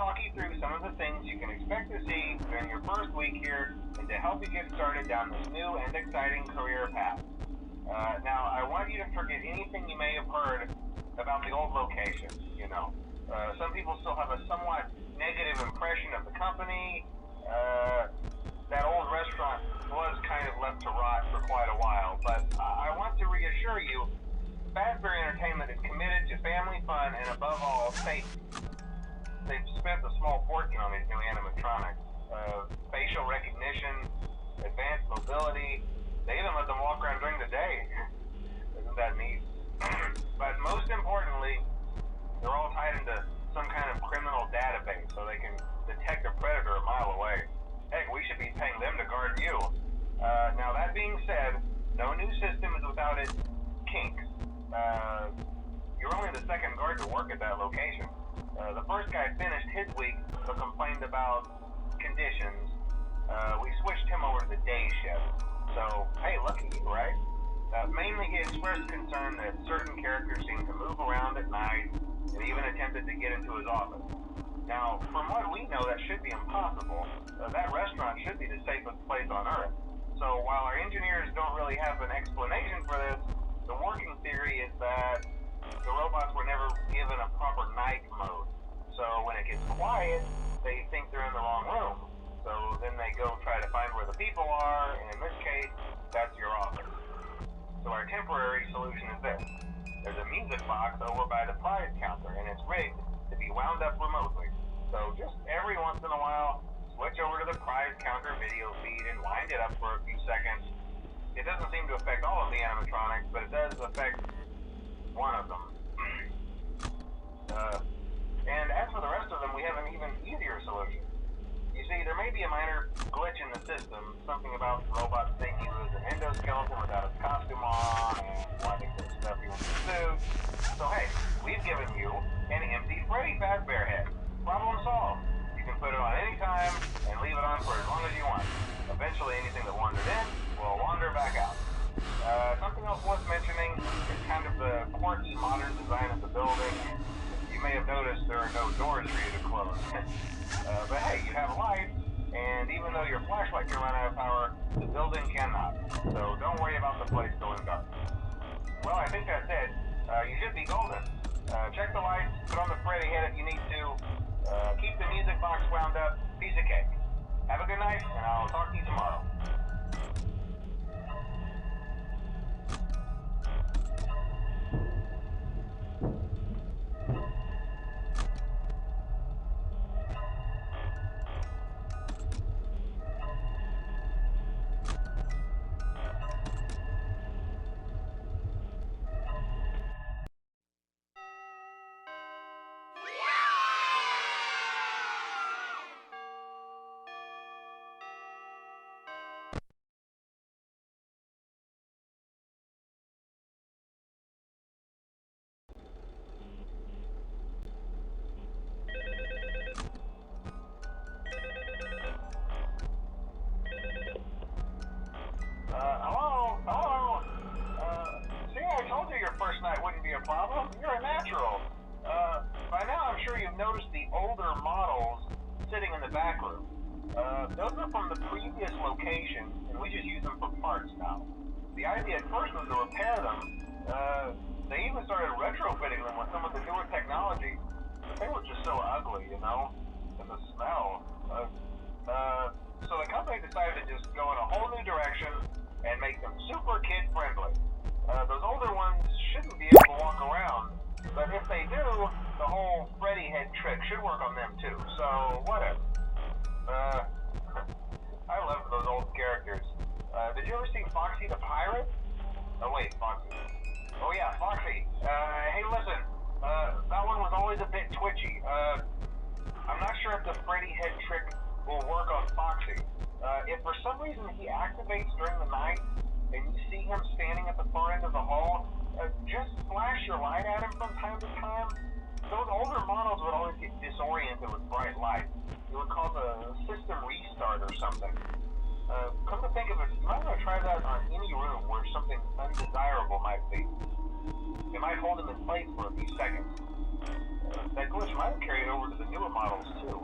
talk you through some of the things you can expect to see during your first week here and to help you get started down this new and exciting career path. Now, I want you to forget anything you may have heard about the old location. Some people still have a somewhat negative impression of the company. That old restaurant was kind of left to rot for quite a while, but I want to reassure you, Fazbear Entertainment is committed to family fun and above all, safety. They've spent a small fortune on these new animatronics. Facial recognition, advanced mobility, they even let them walk around during the day. Isn't that neat? But most importantly, they're all tied into some kind of criminal database so they can detect a predator a mile away. Heck, we should be paying them to guard you. Now that being said, no new system is without its kinks. You're only the second guard to work at that location. The first guy finished his week but complained about conditions. We switched him over to the day shift. So, hey, lucky you, right? Mainly he expressed concern that certain characters seemed to move around at night and even attempted to get into his office. Now, from what we know, that should be impossible. That restaurant should be the safest place on Earth. So while our engineers don't really have an explanation for this, the working theory is that the robots were never given a proper night mode. So when it gets quiet, they think they're in the wrong room. So then they go try to find where the people are, and in this case, that's your office. So our temporary solution is this. There's a music box over by the prize counter, and it's rigged to be wound up remotely. So just every once in a while, switch over to the prize counter video feed and wind it up for a few seconds. It doesn't seem to affect all of the animatronics, but it does affect one of them. And as for the rest of them, we have an even easier solution. You see, there may be a minor glitch in the system, something about the robot saying he was an endoskeleton without his costume on, and wanting to stuff you in the suit. So hey, we've given you an empty Freddy Fazbear head. Problem solved. You can put it on any time and leave it on for as long as you want. Eventually anything that wandered in will wander back out. Something else worth mentioning is kind of the quirky modern design of the building. You may have noticed there are no doors for you to close. But hey, you have lights, and even though your flashlight can run out of power, the building cannot. So don't worry about the place going dark. Well, I think that's it. You should be golden. Check the lights, put on the Freddy head if you need to. Keep the music box wound up. Piece of cake. Have a good night, and I'll talk to you tomorrow. Problem? You're a natural. By now I'm sure you've noticed the older models sitting in the back room. Those are from the previous location, and we just use them for parts now. The idea at first was to repair them. They even started retrofitting them with some of the newer technology, but they were just so ugly, and the smell. So the company decided to just go in a whole new direction and make them super kid-friendly. Those older ones shouldn't be able to walk around, but if they do, the whole Freddy head trick should work on them too, so whatever. I love those old characters. Did you ever see Foxy the Pirate? Oh wait, Foxy. Oh yeah, Foxy. Hey listen, that one was always a bit twitchy. I'm not sure if the Freddy head trick will work on Foxy. If for some reason he activates during the night, and you see him standing at the far end of the hall, just flash your light at him from time to time. Those older models would always get disoriented with bright light. It would cause a system restart or something. Come to think of it, you might want to try that on any room where something undesirable might be. It might hold him in place for a few seconds. That glitch might have carried over to the newer models too.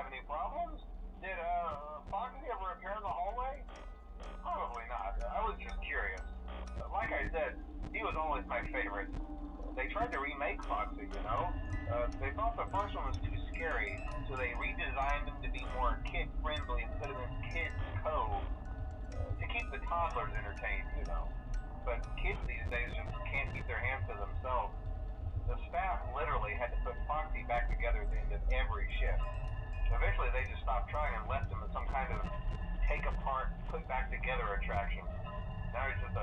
have any problems? Did Foxy ever appear in the hallway? Probably not. I was just curious. Like I said, he was always my favorite. They tried to remake Foxy, you know? They thought the first one was too scary, so they redesigned him to be more kid-friendly and put him in Kids Cove to keep the toddlers entertained, you know. But kids these days just can't keep their hands to themselves. The staff literally had to put Foxy back together at the end of every shift. Eventually they just stopped trying and left him as some kind of take apart, put back together attraction. Now he's just